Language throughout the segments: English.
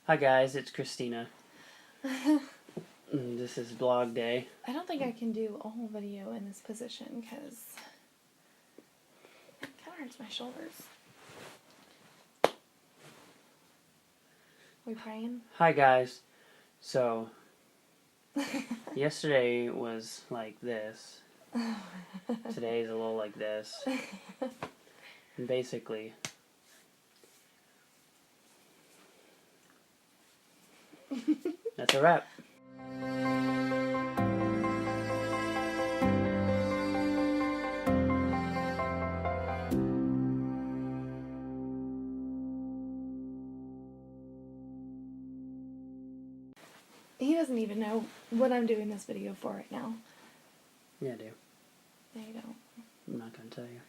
Hi guys, it's Christina. This is vlog day. I don't think I can do a whole video in this position because it kind of hurts my shoulders. We praying? Hi guys. So, yesterday was like this. Today is a little like this. And basically, that's a wrap. He doesn't even know what I'm doing this video for right now. Yeah, I do. No, you don't. I'm not gonna tell you.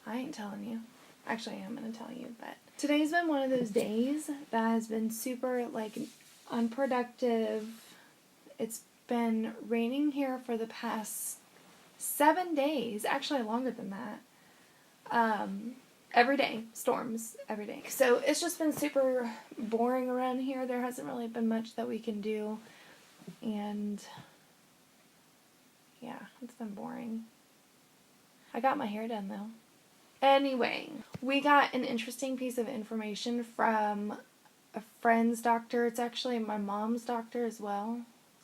I ain't telling you. Actually, I am going to tell you, but today's been one of those days that has been super, unproductive. It's been raining here for the past 7 days. Actually, longer than that. Every day. Storms. Every day. So, it's just been super boring around here. There hasn't really been much that we can do. And, yeah, it's been boring. I got my hair done, though. Anyway, we got an interesting piece of information from a friend's doctor. It's actually my mom's doctor as well.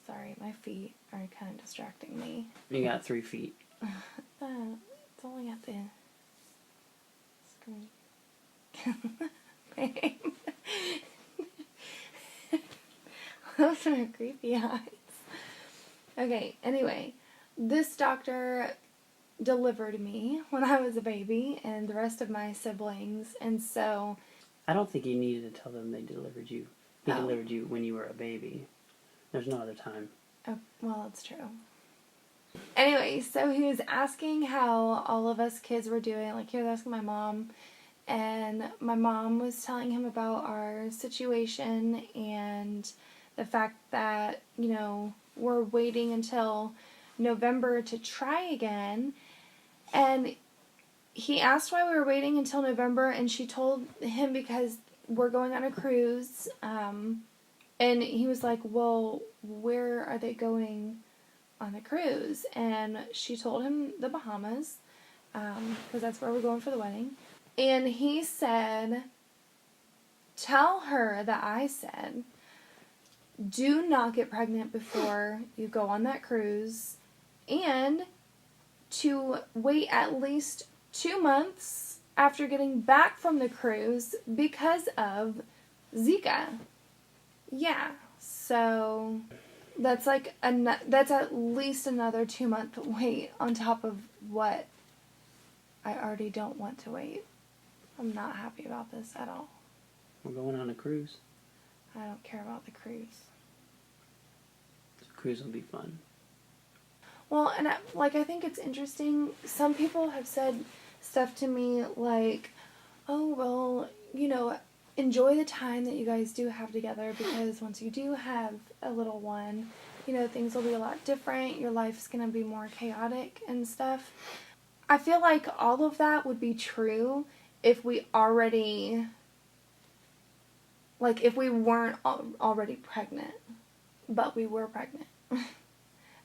Sorry, my feet are kind of distracting me. You got 3 feet. It's only at the screen. Babe. Those are creepy eyes. Okay, anyway, this doctor delivered me when I was a baby and the rest of my siblings, and so I don't think you needed to tell them they delivered you. He delivered you when you were a baby. There's no other time. Oh, well, it's true. Anyway, so he was asking how all of us kids were doing. Like, he was asking my mom, and my mom was telling him about our situation and the fact that, we're waiting until November to try again. And he asked why we were waiting until November, and she told him because we're going on a cruise. And he was like, well, where are they going on the cruise? And she told him the Bahamas, because that's where we're going for the wedding. And he said, tell her that I said, do not get pregnant before you go on that cruise, and to wait at least 2 months after getting back from the cruise because of Zika. Yeah, so that's that's at least another 2-month wait on top of what I already don't want to wait. I'm not happy about this at all. We're going on a cruise. I don't care about the cruise. The cruise will be fun. Well, and I think it's interesting. Some people have said stuff to me like, oh, well, enjoy the time that you guys do have together, because once you do have a little one, things will be a lot different. Your life's going to be more chaotic and stuff. I feel like all of that would be true if we already, if we weren't already pregnant, but we were pregnant.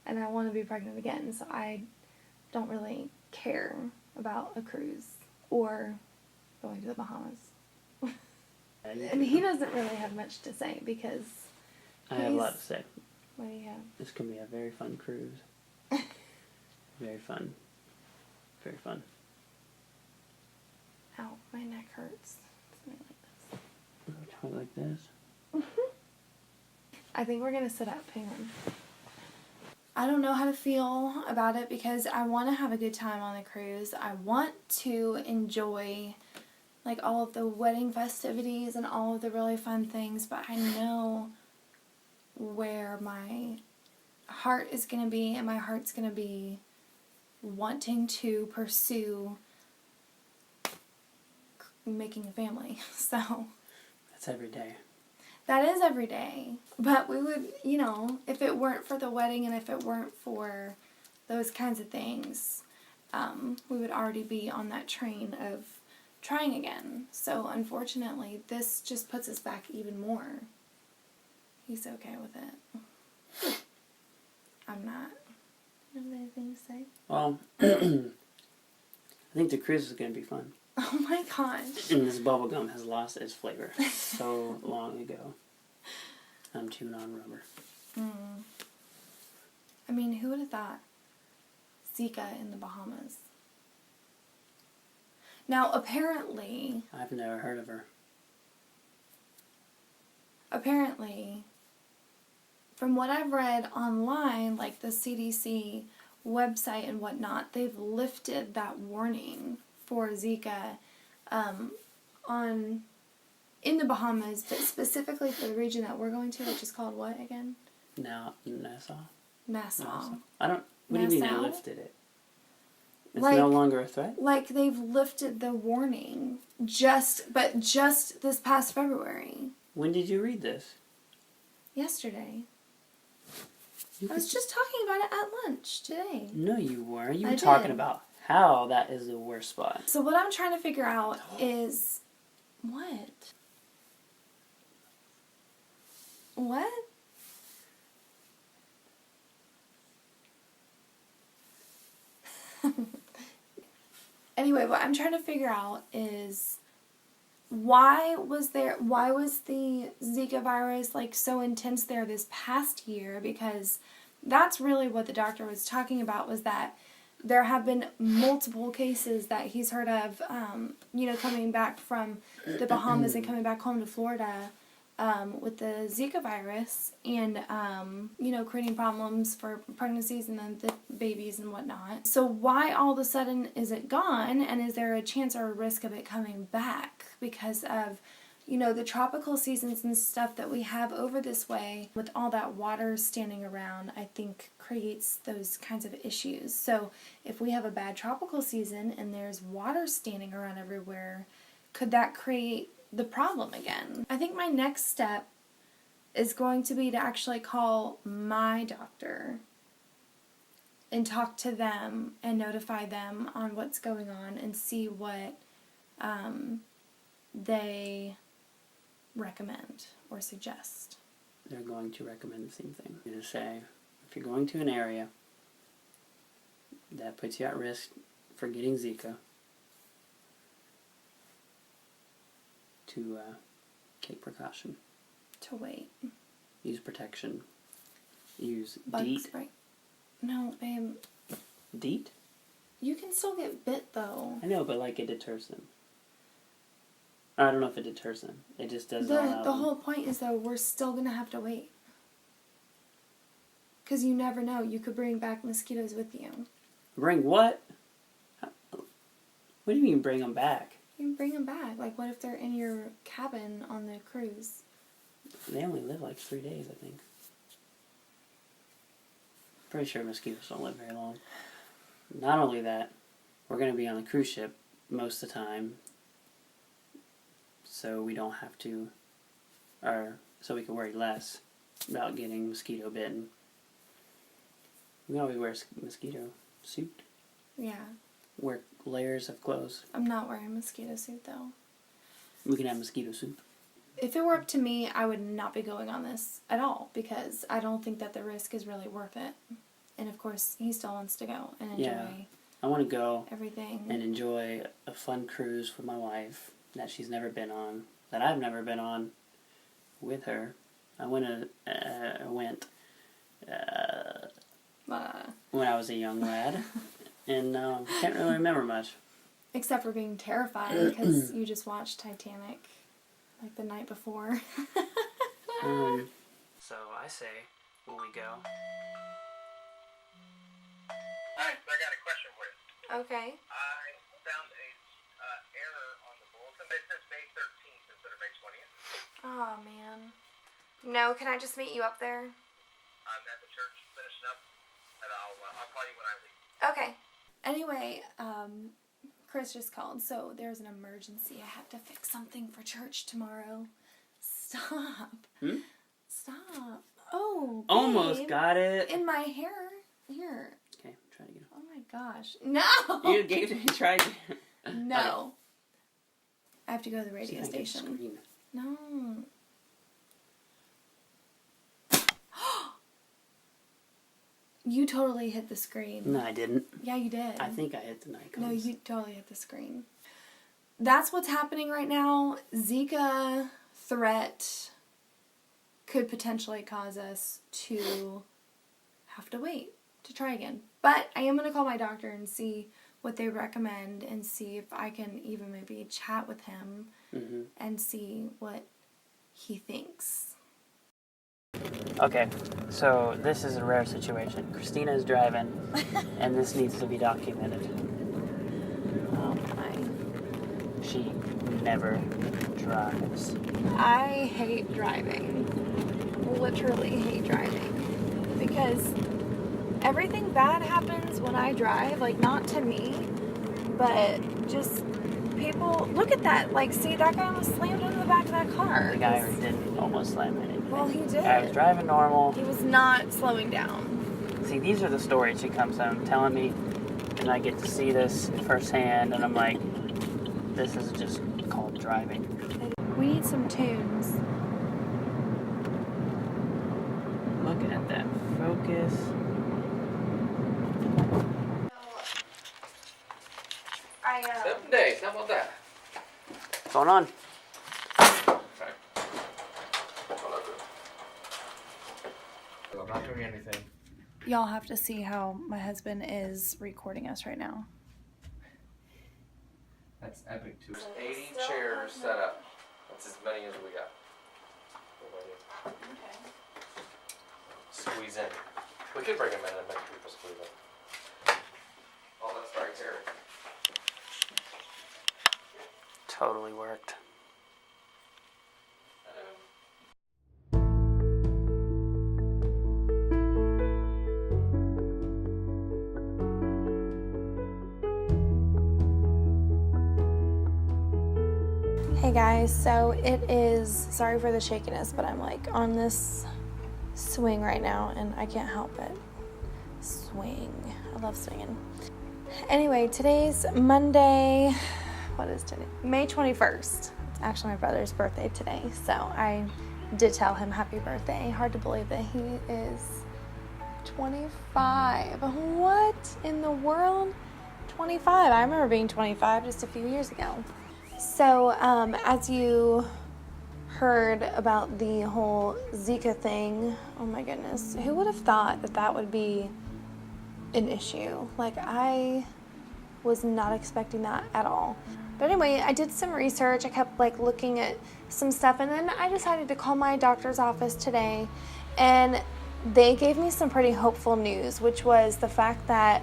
And I want to be pregnant again, so I don't really care about a cruise or going to the Bahamas. And he doesn't really have much to say because I have a lot to say. What do you have? This can be a very fun cruise. Very fun. Very fun. Ow, my neck hurts. Try like this. I think we're going to sit up. Hang on. I don't know how to feel about it because I want to have a good time on the cruise. I want to enjoy all of the wedding festivities and all of the really fun things, but I know where my heart is going to be, and my heart's going to be wanting to pursue making a family. So that's every day. That is every day. But we would, if it weren't for the wedding and if it weren't for those kinds of things, we would already be on that train of trying again. So unfortunately, this just puts us back even more. He's okay with it. I'm not. You have anything to say? Well, I think the cruise is going to be fun. Oh my gosh. And this bubble gum has lost its flavor so long ago. I'm chewing on rubber. I mean, who would have thought Zika in the Bahamas? Now, apparently, I've never heard of her. From what I've read online, like the CDC website and whatnot, they've lifted that warning for Zika in the Bahamas, but specifically for the region that we're going to, which is called what again? Nassau? Nassau. What do you mean they Nassau? lifted it? It's Like- no longer a threat? Like they've lifted the warning just this past February. When did you read this? Yesterday. You I was just talking about it at lunch today. No, you weren't. You I were talking did. about how that is the worst spot. So what I'm trying to figure out is what? What? Anyway, what I'm trying to figure out is why was the Zika virus like so intense there this past year? Because that's really what the doctor was talking about, was that there have been multiple cases that he's heard of, coming back from the Bahamas and coming back home to Florida with the Zika virus and, creating problems for pregnancies and then the babies and whatnot. So why all of a sudden is it gone, and is there a chance or a risk of it coming back because of, the tropical seasons and stuff that we have over this way with all that water standing around, I think creates those kinds of issues. So if we have a bad tropical season and there's water standing around everywhere, could that create the problem again? I think my next step is going to be to actually call my doctor and talk to them and notify them on what's going on and see what they recommend or suggest. They're going to recommend the same thing. They're going to say, if you're going to an area that puts you at risk for getting Zika, to take precaution. To wait. Use protection. Use Bug DEET. spray. No, babe. DEET? You can still get bit, though. I know, but it deters them. I don't know if it deters them. It just doesn't allow The them. whole point is, though, we're still going to have to wait. Because you never know. You could bring back mosquitoes with you. Bring what? What do you mean bring them back? You can bring them back. Like, what if they're in your cabin on the cruise? They only live 3 days, I think. Pretty sure mosquitoes don't live very long. Not only that, we're going to be on the cruise ship most of the time, so we don't have to, so we can worry less about getting mosquito bitten. We always wear a mosquito suit. Yeah. Wear layers of clothes. I'm not wearing a mosquito suit, though. We can have mosquito soup. If it were up to me, I would not be going on this at all, because I don't think that the risk is really worth it. And of course, he still wants to go and enjoy I want to go everything. and enjoy a fun cruise with my wife that she's never been on, that I've never been on with her. I went when I was a young lad, and can't really remember much. Except for being terrified because you just watched Titanic the night before. So I say, when we go. Hi, so I got a question for you. Okay. I found a error on the bulletin. It says May 13th instead of May 20th. Oh, man. No, can I just meet you up there? I'm at the church finishing up, and I'll call you when I leave. Okay. Anyway, Chris just called, so there's an emergency. I have to fix something for church tomorrow. Stop. Stop. Oh, babe. Almost got it. In my hair. Here. Okay, try again. Oh my gosh. No! You gave it a try. No. Okay. I have to go to the radio See if I can station. scream. No. You totally hit the screen. No, I didn't. Yeah, you did. I think I hit the Nikons. No, you totally hit the screen. That's what's happening right now. Zika threat could potentially cause us to have to wait to try again. But I am going to call my doctor and see what they recommend and see if I can even maybe chat with him and see what he thinks. Okay, so this is a rare situation. Christina is driving, and this needs to be documented. Oh my. She never drives. I hate driving. Literally hate driving. Because everything bad happens when I drive. Like, not to me, but just people. Look at that. Like, see, that guy almost slammed into the back of that car. The guy didn't almost slam into anything. Well, he did. I was driving normal. He was not slowing down. See, these are the stories she comes home telling me, and I get to see this firsthand, and I'm like, this is just called driving. We need some tunes. Look at that focus. I 7 days, how about that? What's going on? I'm not doing anything. Y'all have to see how my husband is recording us right now. That's epic too. 80 chairs set up. That's as many as we got. Okay. Squeeze in. We could bring them in and make people squeeze in. Oh, that's right, Terry. Totally worked. Hey guys, so it is, sorry for the shakiness, but I'm like on this swing right now and I can't help it. Swing. I love swinging. Anyway, today's Monday. What is today? May 21st. It's actually my brother's birthday today, so I did tell him happy birthday. Hard to believe that he is 25. What in the world? 25. I remember being 25 just a few years ago. So, as you heard about the whole Zika thing, oh my goodness, who would have thought that that would be an issue? Like, I was not expecting that at all. But anyway, I did some research. I kept like looking at some stuff, and then I decided to call my doctor's office today, and they gave me some pretty hopeful news, which was the fact that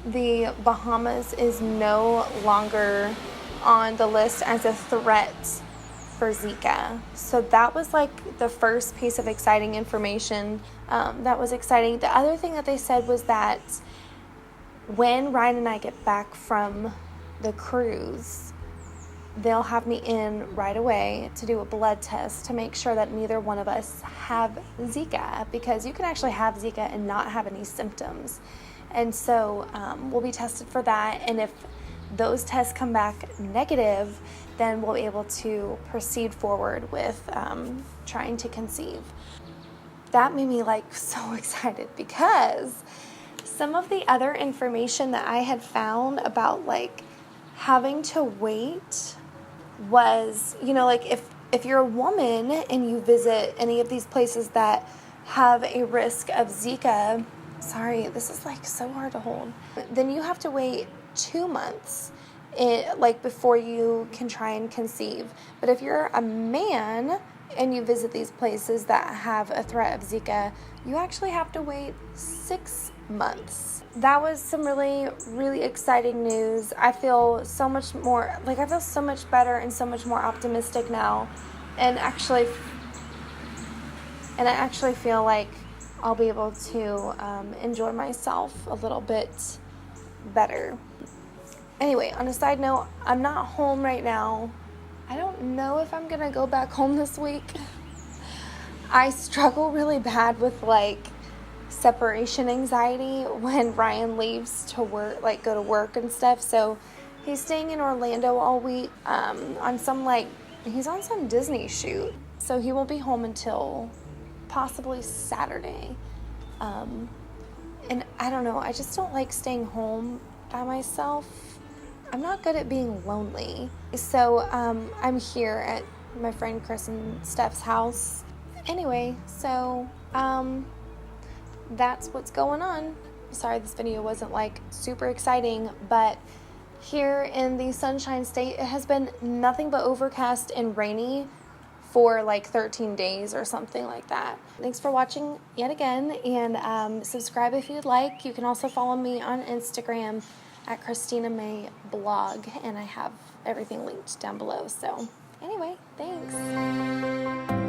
the Bahamas is no longer on the list as a threat for Zika. So that was like the first piece of exciting information that was exciting. The other thing that they said was that when Ryan and I get back from the cruise, they'll have me in right away to do a blood test to make sure that neither one of us have Zika, because you can actually have Zika and not have any symptoms. And so we'll be tested for that, and if those tests come back negative, then we'll be able to proceed forward with trying to conceive. That made me like so excited, because some of the other information that I had found about like having to wait was, you know, like if you're a woman and you visit any of these places that have a risk of Zika, sorry, this is like so hard to hold, then you have to wait 2 months before you can try and conceive. But if you're a man and you visit these places that have a threat of Zika, you actually have to wait 6 months. That was some really, really exciting news. I feel so much more, like I feel so much better and so much more optimistic now. And I actually feel like I'll be able to enjoy myself a little bit better. Anyway, on a side note, I'm not home right now. I don't know if I'm gonna go back home this week. I struggle really bad with like separation anxiety when Ryan leaves to work, like go to work and stuff. So he's staying in Orlando all week he's on some Disney shoot. So he won't be home until possibly Saturday. And I don't know, I just don't like staying home by myself. I'm not good at being lonely. So I'm here at my friend Chris and Steph's house. Anyway, so that's what's going on. Sorry this video wasn't like super exciting, but here in the Sunshine State, it has been nothing but overcast and rainy for like 13 days or something like that. Thanks for watching yet again, and subscribe if you'd like. You can also follow me on Instagram at Christina May Blog, and I have everything linked down below. So anyway, thanks.